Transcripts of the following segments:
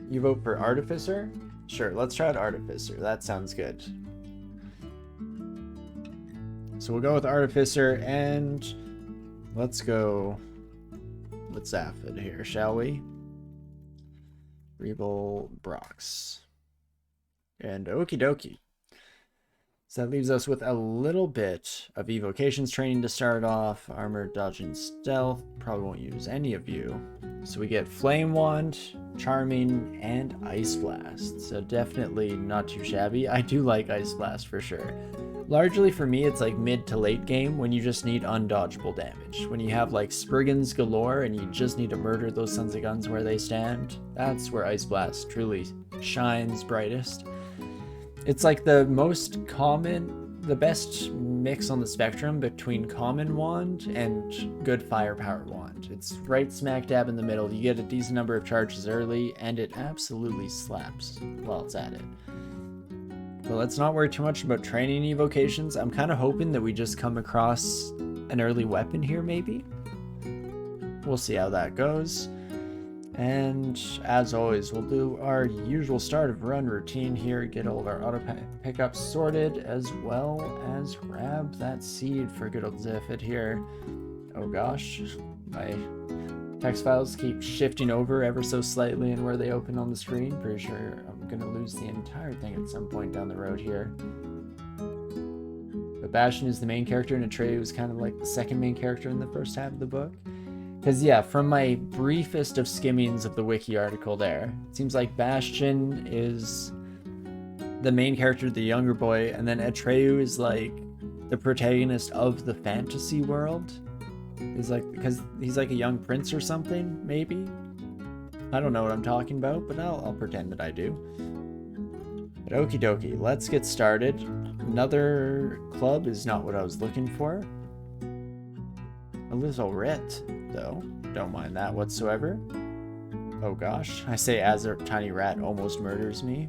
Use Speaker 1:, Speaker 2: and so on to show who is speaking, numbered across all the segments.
Speaker 1: You vote for Artificer? Sure, let's try out Artificer. That sounds good. So we'll go with Artificer, and let's go with Zaphod here, shall we? Rebel Brox. And okie dokie. So that leaves us with a little bit of evocations training to start off. Armor, dodge, and stealth. Probably won't use any of you. So we get Flame Wand, Charming, and Ice Blast. So definitely not too shabby. I do like Ice Blast for sure. Largely for me, it's like mid to late game when you just need undodgeable damage. When you have like Spriggans galore and you just need to murder those sons of guns where they stand, that's where Ice Blast truly shines brightest. It's like the most common, the best mix on the spectrum between common wand and good firepower wand. It's right smack dab in the middle. You get a decent number of charges early, and it absolutely slaps while it's at it. But let's not worry too much about training evocations. I'm kind of hoping that we just come across an early weapon here, maybe. We'll see how that goes. And as always, we'll do our usual start of run routine here, get all of our auto pickups sorted, as well as grab that seed for good old Zaphod here. Oh gosh, my text files keep shifting over ever so slightly and where they open on the screen. Pretty sure I'm gonna lose the entire thing at some point down the road here. But Bastion is the main character, and Atreyu is kind of like the second main character in the first half of the book. Because yeah, from my briefest of skimmings of the wiki article there, it seems like Bastion is the main character, the younger boy, and then Atreyu is like the protagonist of the fantasy world. He's like, because he's like a young prince or something, maybe? I don't know what I'm talking about, but I'll pretend that I do. But okie dokie, let's get started. Another club is not what I was looking for. A little rat, though. Don't mind that whatsoever. Oh gosh, I say as a tiny rat almost murders me.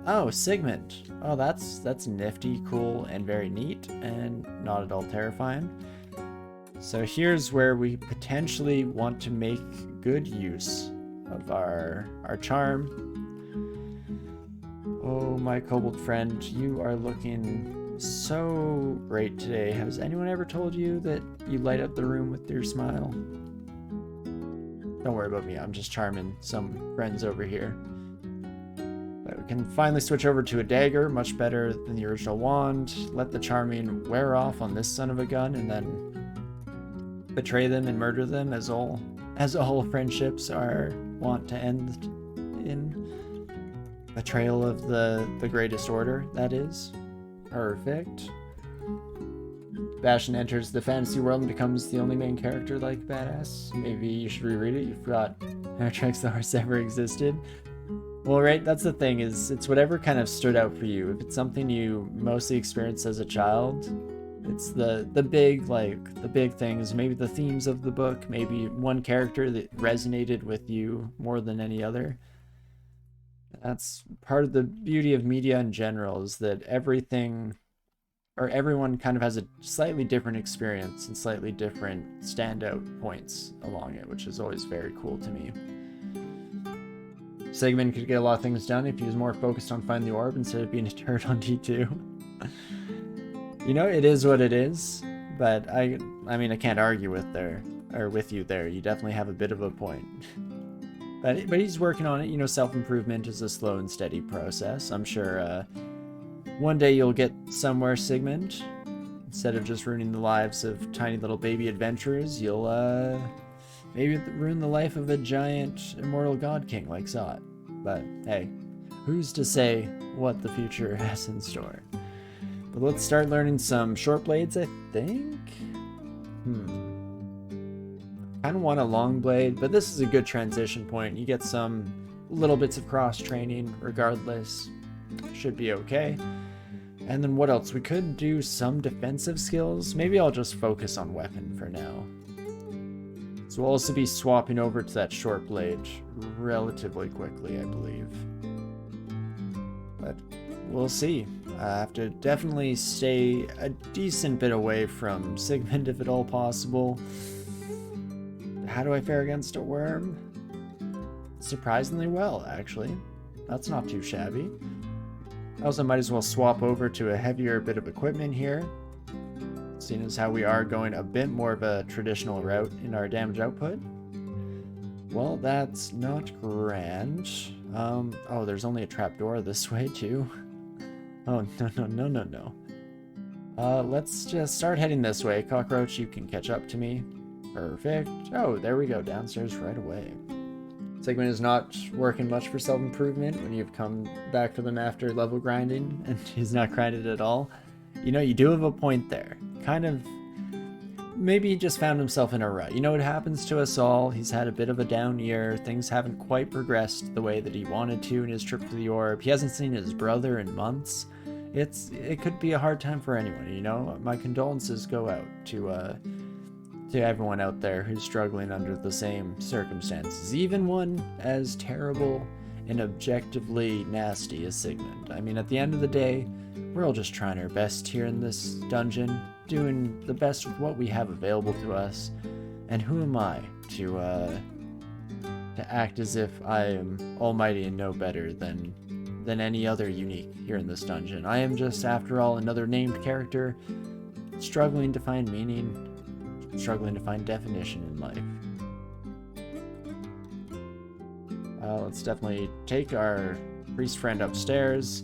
Speaker 1: Oh, Sigmund. Oh, that's nifty, cool, and very neat, and not at all terrifying. So here's where we potentially want to make good use of our charm. Oh, my kobold friend, you are looking so great today. Has anyone ever told you that you light up the room with your smile? Don't worry about me, I'm just charming some friends over here. But we can finally switch over to a dagger, much better than the original wand. Let the charming wear off on this son of a gun, and then betray them and murder them, as all friendships are wont to end in. Betrayal of the greatest order, that is. Perfect. Bastion enters the fantasy world and becomes the only main character like badass. Maybe you should reread it. You forgot Hertrix the Horse ever existed. Well, right, that's the thing, is it's whatever kind of stood out for you. If it's something you mostly experienced as a child, it's the big things, maybe the themes of the book, maybe one character that resonated with you more than any other. That's part of the beauty of media in general, is that everyone kind of has a slightly different experience and slightly different standout points along it, which is always very cool to me. Sigmund could get a lot of things done if he was more focused on finding the orb instead of being a turd on D2. You know, it is what it is, but I mean, I can't argue with you there. You definitely have a bit of a point. But he's working on it. You know, self-improvement is a slow and steady process. I'm sure one day you'll get somewhere, Sigmund. Instead of just ruining the lives of tiny little baby adventurers, you'll maybe ruin the life of a giant immortal god king like Zot. But hey, who's to say what the future has in store? But let's start learning some short blades, I think. Kind of want a long blade, but this is a good transition point. You get some little bits of cross training regardless. Should be okay. And then what else? We could do some defensive skills. Maybe I'll just focus on weapon for now. So we'll also be swapping over to that short blade relatively quickly, I believe. But we'll see. I have to definitely stay a decent bit away from Sigmund if at all possible. How do I fare against a worm? surprisingly well, actually. That's not too shabby. I also might as well swap over to a heavier bit of equipment here, seeing as how we are going a bit more of a traditional route in our damage output. Well, that's not grand. Oh, there's only a trapdoor this way too. Oh, no. Let's just start heading this way. Cockroach, you can catch up to me. Perfect. Oh, there we go, downstairs right away. Segment is not working much for self-improvement when you've come back for them after level grinding and he's not grinded at all. You know, you do have a point there. Kind of, maybe he just found himself in a rut. You know, it happens to us all. He's had a bit of a down year. Things haven't quite progressed the way that he wanted to in his trip to the Orb. He hasn't seen his brother in months. It could be a hard time for anyone, you know? My condolences go out to everyone out there who's struggling under the same circumstances, even one as terrible and objectively nasty as Sigmund. I mean, at the end of the day, we're all just trying our best here in this dungeon, doing the best with what we have available to us, and who am I to act as if I am almighty and know better than any other unique here in this dungeon. I am just, after all, another named character, struggling to find meaning, struggling to find definition in life. Let's definitely take our priest friend upstairs.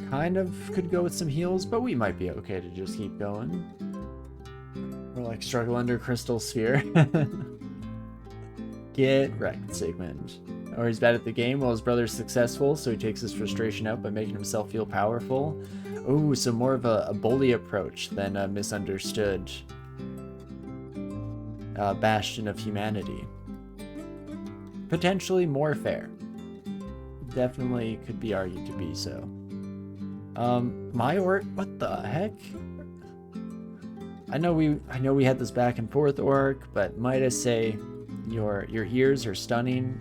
Speaker 1: Kind of could go with some heals, but we might be okay to just keep going. We're like struggle under crystal sphere. Get wrecked, Sigmund. Or he's bad at the game while his brother's successful, so he takes his frustration out by making himself feel powerful. Ooh, so more of a bully approach than a misunderstood bastion of humanity. Potentially more fair. Definitely could be argued to be so. My orc, what the heck? I know we had this back and forth orc, but might I say your ears are stunning.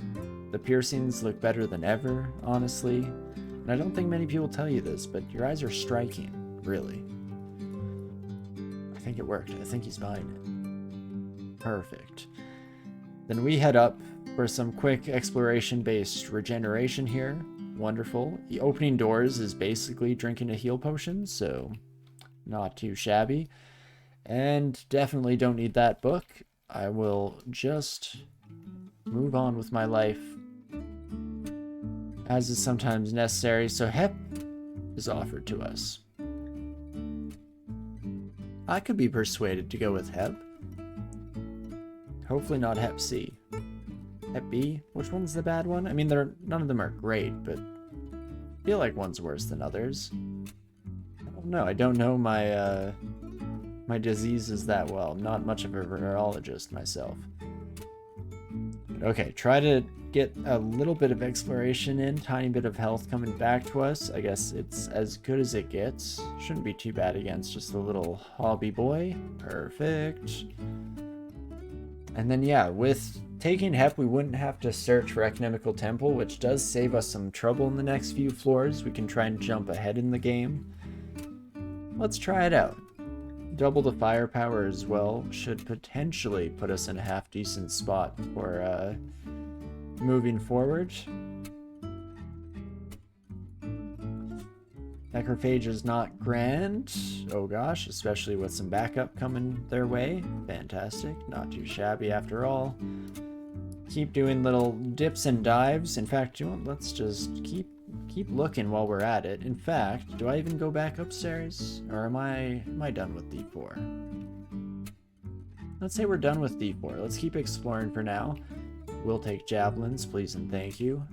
Speaker 1: The piercings look better than ever, honestly. And I don't think many people tell you this, but your eyes are striking, really. I think it worked. I think he's buying it. Perfect. Then we head up for some quick exploration-based regeneration here. Wonderful. The opening doors is basically drinking a heal potion, so not too shabby. And definitely don't need that book. I will just move on with my life, as is sometimes necessary. So Hep is offered to us. I could be persuaded to go with Hep. Hopefully not Hep C. Hep B? Which one's the bad one? I mean, none of them are great, but I feel like one's worse than others. I don't know. I don't know my my diseases that well. I'm not much of a virologist myself. Okay, try to get a little bit of exploration in, tiny bit of health coming back to us. I guess it's as good as it gets. Shouldn't be too bad against just a little hobby boy. Perfect. And then yeah, with taking Hep, we wouldn't have to search for Economical Temple, which does save us some trouble in the next few floors. We can try and jump ahead in the game. Let's try it out. Double the firepower as well should potentially put us in a half-decent spot for moving forward. Necrophage is not grand. Oh gosh, especially with some backup coming their way. Fantastic. Not too shabby after all. Keep doing little dips and dives. In fact, let's just keep looking while we're at it. In fact, do I even go back upstairs? Or am I done with D4? Let's say we're done with D4. Let's keep exploring for now. We'll take javelins, please and thank you.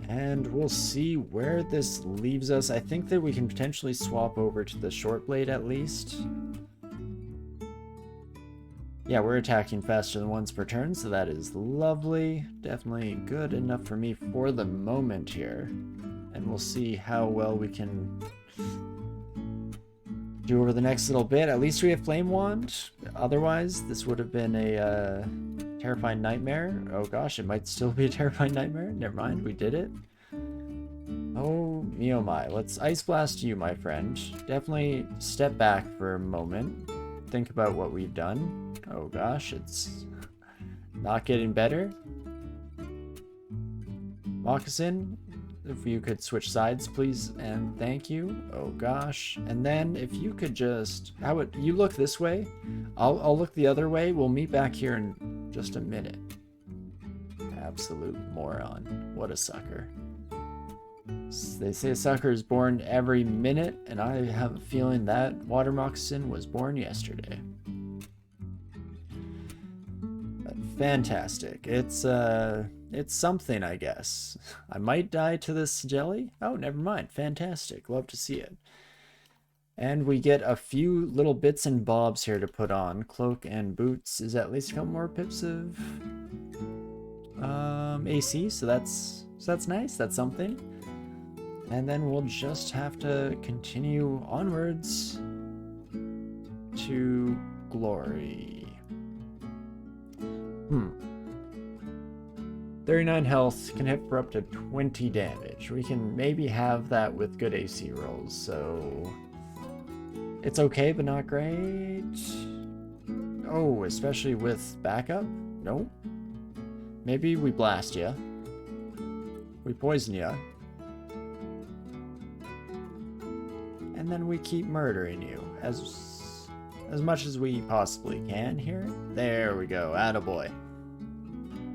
Speaker 1: And we'll see where this leaves us. I think that we can potentially swap over to the short blade at least. Yeah, we're attacking faster than once per turn, so that is lovely. Definitely good enough for me for the moment here. And we'll see how well we can do over the next little bit. At least we have Flame Wand. Otherwise, this would have been a terrifying nightmare. Oh gosh, it might still be a terrifying nightmare. Never mind, we did it. Oh, me oh my. Let's Ice Blast you, my friend. Definitely step back for a moment. Think about what we've done. Oh gosh, it's not getting better. Moccasin, if you could switch sides, please, and thank you. Oh gosh. And then if you could just, how would you look this way? I'll look the other way. We'll meet back here in just a minute. Absolute moron. What a sucker. They say a sucker is born every minute, and I have a feeling that water moccasin was born yesterday. But fantastic. It's something, I guess. I might die to this jelly. Oh, never mind. Fantastic. Love to see it. And we get a few little bits and bobs here to put on. Cloak and boots is at least a couple more pips of AC, so that's nice. That's something. And then we'll just have to continue onwards to glory. 39 health, can hit for up to 20 damage. We can maybe have that with good AC rolls, so it's okay, but not great. Oh, especially with backup? Nope. Maybe we blast ya. We poison ya. And then we keep murdering you as much as we possibly can here. There we go, attaboy.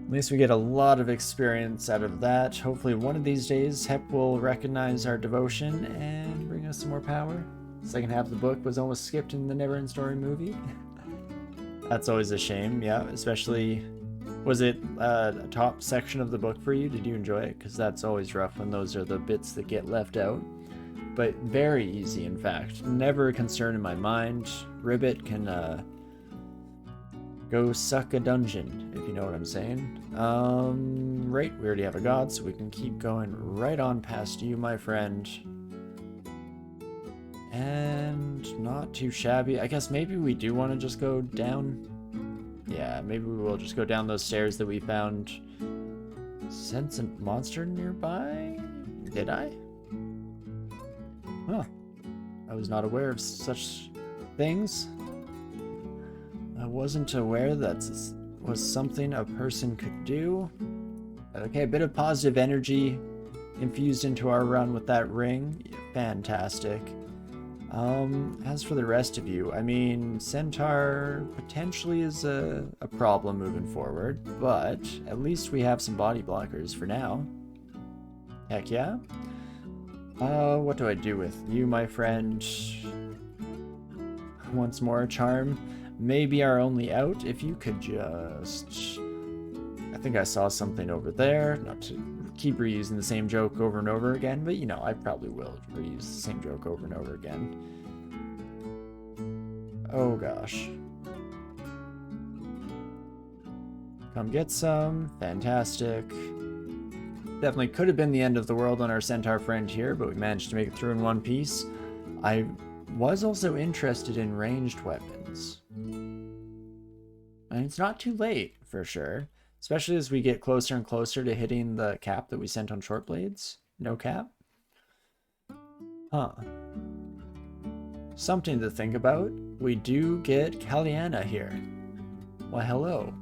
Speaker 1: At least we get a lot of experience out of that. Hopefully one of these days Hep will recognize our devotion and bring us some more power. The second half of the book was almost skipped in the Neverend Story movie. That's always a shame, yeah, especially... Was it a top section of the book for you? Did you enjoy it? Because that's always rough when those are the bits that get left out. But very easy, in fact. Never a concern in my mind. Ribbit can go suck a dungeon, if you know what I'm saying. Right, we already have a god, so we can keep going right on past you, my friend. And not too shabby. I guess maybe we do want to just go down. Yeah, maybe we will just go down those stairs that we found. Sense a monster nearby? Did I? Huh. I was not aware of such things. I wasn't aware that was something a person could do. Okay, a bit of positive energy infused into our run with that ring. Fantastic. As for the rest of you, I mean, Centaur potentially is a problem moving forward, but at least we have some body blockers for now. Heck yeah. What do I do with you, my friend? Once more, charm. Maybe our only out, if you could just... I think I saw something over there, not to keep reusing the same joke over and over again, but you know, I probably will reuse the same joke over and over again. Oh gosh. Come get some. Fantastic. Definitely could have been the end of the world on our centaur friend here, but we managed to make it through in one piece. I was also interested in ranged weapons. And it's not too late, for sure. Especially as we get closer and closer to hitting the cap that we sent on short blades. No cap? Huh. Something to think about. We do get Kaliana here. Why, hello.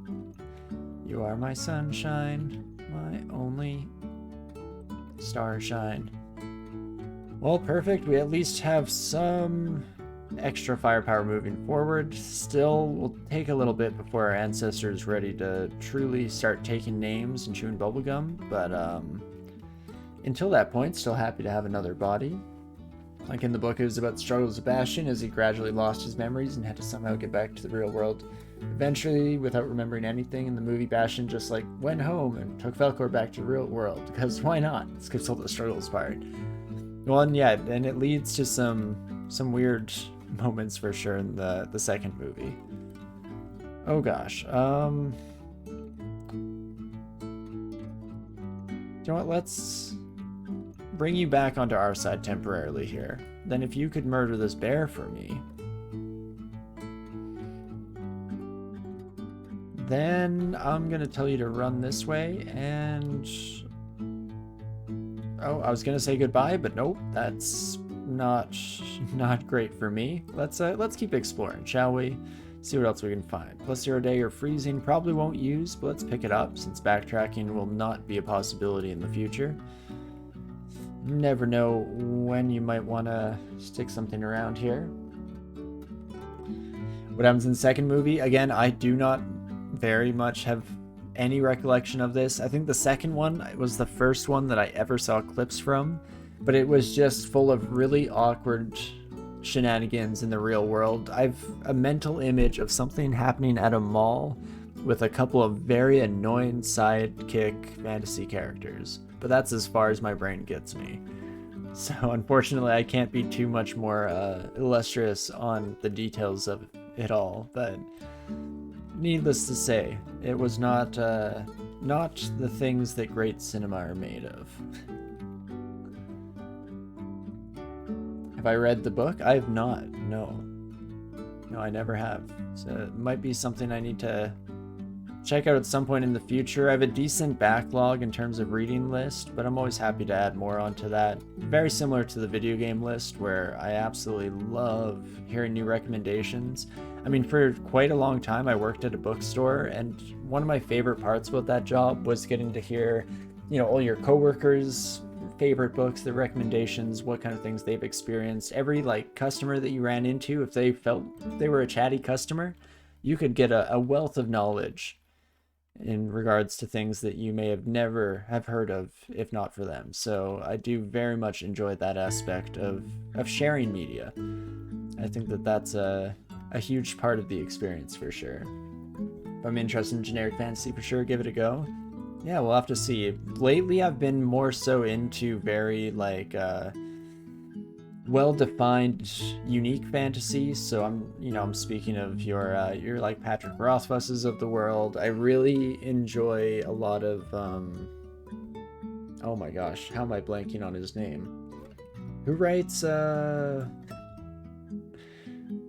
Speaker 1: You are my sunshine, my only starshine. Well, perfect. We at least have some extra firepower moving forward. Still will take a little bit before our ancestors ready to truly start taking names and chewing bubblegum, but until that point, still happy to have another body. Like in the book, it was about the struggles of Bastion as he gradually lost his memories and had to somehow get back to the real world. Eventually, without remembering anything, in the movie, Bastion just like went home and took Falcor back to the real world, because why not? It skips all the struggles part. Well, and yeah, and it leads to some weird moments for sure in the second movie. Oh gosh. You know what? Let's bring you back onto our side temporarily here. Then if you could murder this bear for me, then I'm gonna tell you to run this way and... Oh, I was gonna say goodbye, but nope, that's not great for me. Let's keep exploring, shall we? See what else we can find. +0 day or freezing probably won't use, but let's pick it up since backtracking will not be a possibility in the future. You never know when you might want to stick something around here. What happens in the second movie? Again, I do not very much have any recollection of this. I think the second one was the first one that I ever saw clips from, but it was just full of really awkward shenanigans in the real world. I've a mental image of something happening at a mall with a couple of very annoying sidekick fantasy characters, but that's as far as my brain gets me. So unfortunately I can't be too much more illustrious on the details of it all, but needless to say, it was not the things that great cinema are made of. Have I read the book? I have not. No, I never have. So it might be something I need to check out at some point in the future. I have a decent backlog in terms of reading list, but I'm always happy to add more onto that. Very similar to the video game list, where I absolutely love hearing new recommendations. I mean, for quite a long time, I worked at a bookstore, and one of my favorite parts about that job was getting to hear, all your coworkers' favorite books, their recommendations, what kind of things they've experienced. Every customer that you ran into, if they felt they were a chatty customer, you could get a wealth of knowledge in regards to things that you may have never have heard of if not for them. So I do very much enjoy that aspect of sharing media. I think that that's a huge part of the experience for sure. If I'm interested in generic fantasy, for sure give it a go. Yeah, we'll have to see. Lately I've been more so into very well-defined, unique fantasy. So I'm speaking of your Patrick Rothfusses of the world. I really enjoy a lot of oh my gosh, how am I blanking on his name? Who writes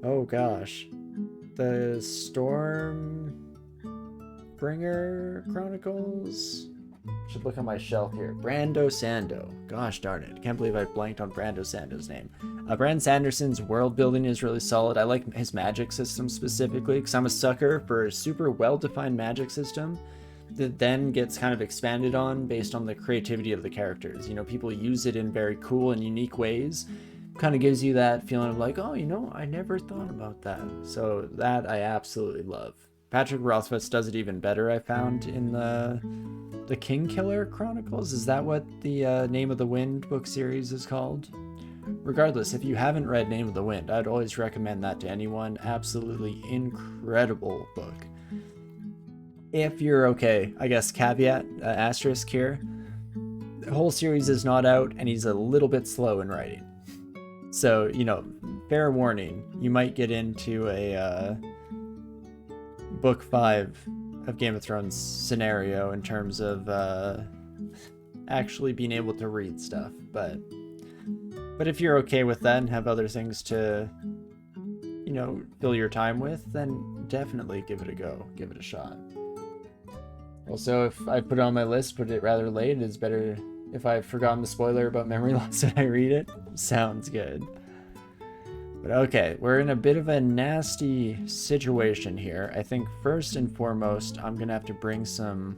Speaker 1: oh gosh, the Stormbringer Chronicles? Should look on my shelf here. Brando Sando. Gosh darn it. Can't believe I blanked on Brando Sando's name. Brandon Sanderson's world building is really solid. I like his magic system specifically because I'm a sucker for a super well-defined magic system that then gets kind of expanded on based on the creativity of the characters. People use it in very cool and unique ways. Kind of gives you that feeling of oh, I never thought about that. So that I absolutely love. Patrick Rothfuss does it even better, I found, in the Kingkiller Chronicles. Is that what the Name of the Wind book series is called? Regardless, if you haven't read Name of the Wind, I'd always recommend that to anyone. Absolutely incredible book. If you're okay, I guess caveat, asterisk here, the whole series is not out and he's a little bit slow in writing. So, fair warning, you might get into a book 5 of Game of Thrones scenario in terms of actually being able to read stuff, but if you're okay with that and have other things to fill your time with, then definitely give it a go, give it a shot. Also, if I put it on my list, put it rather late, it's better if I've forgotten the spoiler about memory loss when I read it. Sounds good. But okay, we're in a bit of a nasty situation here. I think first and foremost, I'm going to have to bring some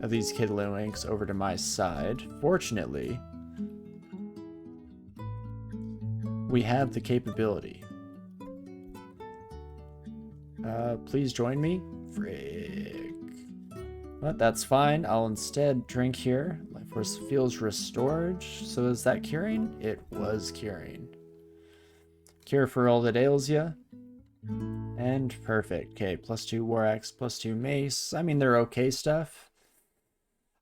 Speaker 1: of these Kidlewinks over to my side. Fortunately, we have the capability. Please join me. Frick. But that's fine. I'll instead drink here. Life force feels restored. So is that curing? It was curing. Cure for all that ails ya. And perfect. Okay, +2 War Axe, +2 Mace. I mean, they're okay stuff.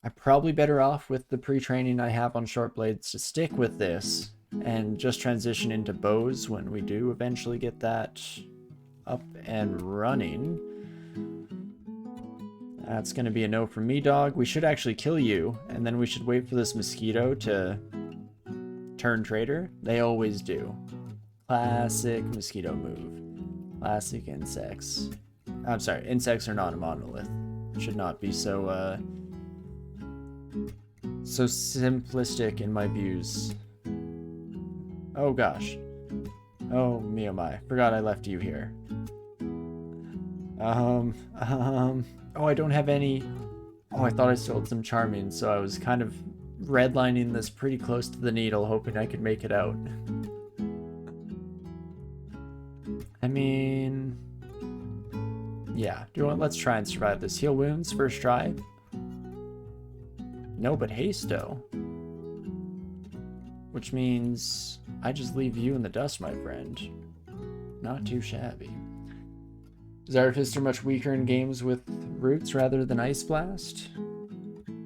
Speaker 1: I'm probably better off with the pre-training I have on short blades to stick with this and just transition into bows when we do eventually get that up and running. That's going to be a no from me, dog. We should actually kill you, and then we should wait for this mosquito to turn traitor. They always do. Classic mosquito move. Classic insects. I'm sorry, insects are not a monolith. Should not be so simplistic in my views. Oh gosh. Oh me oh my. Forgot I left you here. Oh, I don't have any. Oh, I thought I still had some charming, so I was kind of redlining this pretty close to the needle, hoping I could make it out. I mean, yeah. Do you want? Let's try and survive this. Heal wounds first try. No, but haste though. Which means I just leave you in the dust, my friend. Not too shabby. Is Artificer much weaker in games with roots rather than Ice Blast?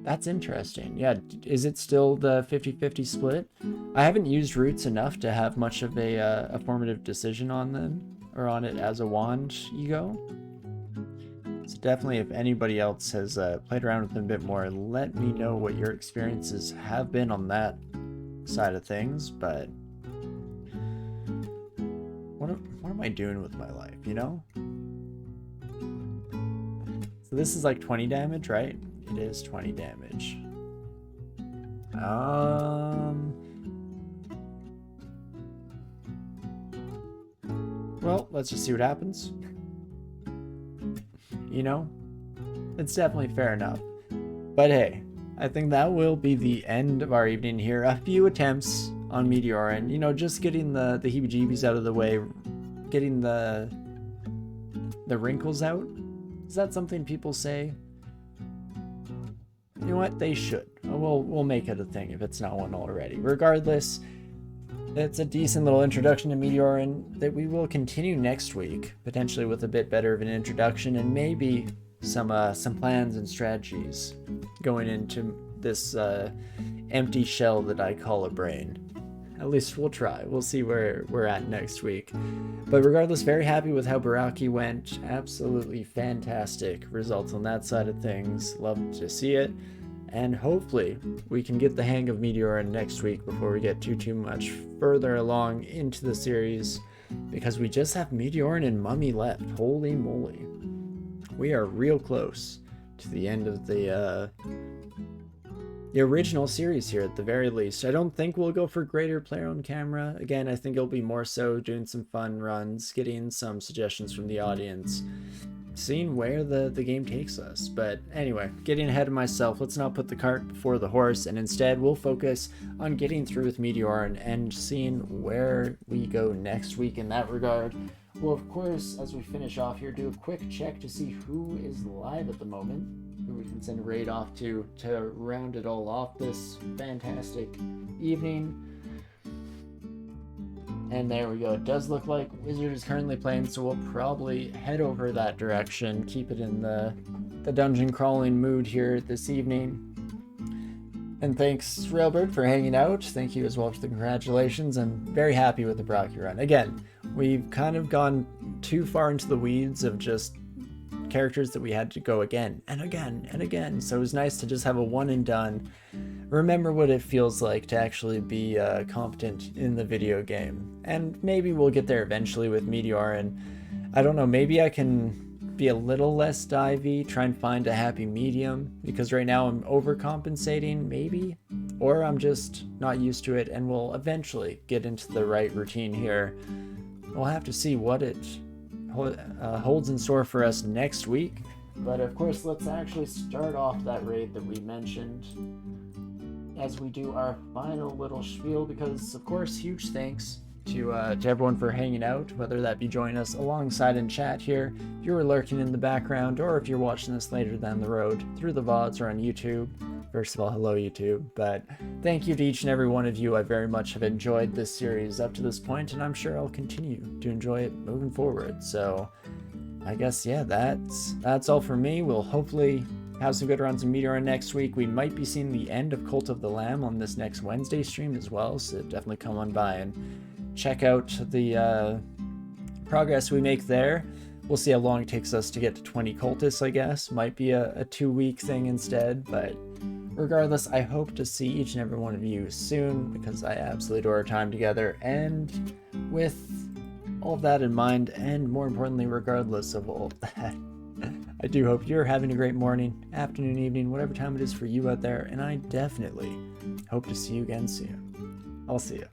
Speaker 1: That's interesting. Yeah, is it still the 50-50 split? I haven't used roots enough to have much of a formative decision on them, or on it as a wand ego. So definitely, if anybody else has played around with them a bit more, let me know what your experiences have been on that side of things. But what am I doing with my life, you know? So this is like 20 damage, right? It is 20 damage. Well, let's just see what happens. You know, it's definitely fair enough. But hey, I think that will be the end of our evening here. A few attempts on Meteoran, you know, just getting the heebie-jeebies out of the way, getting the wrinkles out. Is that something people say? You know what? They should. We'll make it a thing if it's not one already. Regardless, it's a decent little introduction to Meteoran that we will continue next week, potentially with a bit better of an introduction and maybe some plans and strategies going into this empty shell that I call a brain. At least we'll try. We'll see where we're at next week. But regardless, very happy with how Baraki went. Absolutely fantastic results on that side of things. Love to see it. And hopefully we can get the hang of Meteoran next week before we get too much further along into the series, because we just have Meteoran and Mummy left. Holy moly. We are real close to the end of the original series here at the very least. I don't think we'll go for greater player on camera. Again, I think it'll be more so doing some fun runs, getting some suggestions from the audience, seeing where the game takes us. But anyway, getting ahead of myself, let's not put the cart before the horse, and instead we'll focus on getting through with Meteoran and seeing where we go next week in that regard. We'll, of course, as we finish off here, do a quick check to see who is live at the moment, who we can send a raid off to round it all off this fantastic evening. And there we go. It does look like Wizard is currently playing, so we'll probably head over that direction, keep it in the dungeon crawling mood here this evening. And thanks, Railbird, for hanging out. Thank you as well for the congratulations. I'm very happy with the Baraki run. Again, we've kind of gone too far into the weeds of just characters that we had to go again and again and again. So it was nice to just have a one and done. Remember what it feels like to actually be competent in the video game. And maybe we'll get there eventually with Meteoran. I don't know, maybe I can be a little less divey, try and find a happy medium, because right now I'm overcompensating, maybe, or I'm just not used to it, and we'll eventually get into the right routine here. We'll have to see what it holds in store for us next week. But of course, let's actually start off that raid that we mentioned as we do our final little spiel, because of course, huge thanks to everyone for hanging out, whether that be joining us alongside in chat here, if you were lurking in the background, or if you're watching this later down the road through the VODs or on YouTube. First of all, hello YouTube, but thank you to each and every one of you. I very much have enjoyed this series up to this point, and I'm sure I'll continue to enjoy it moving forward. So I guess, yeah, that's all for me. We'll hopefully have some good runs in Meteoran next week. We might be seeing the end of Cult of the Lamb on this next Wednesday stream as well, so definitely come on by and check out the progress we make there. We'll see how long it takes us to get to 20 cultists, I guess. Might be a 2-week thing instead, but regardless, I hope to see each and every one of you soon, because I absolutely adore our time together. And with all of that in mind, and more importantly, regardless of all of that, I do hope you're having a great morning, afternoon, evening, whatever time it is for you out there, and I definitely hope to see you again soon. I'll see ya.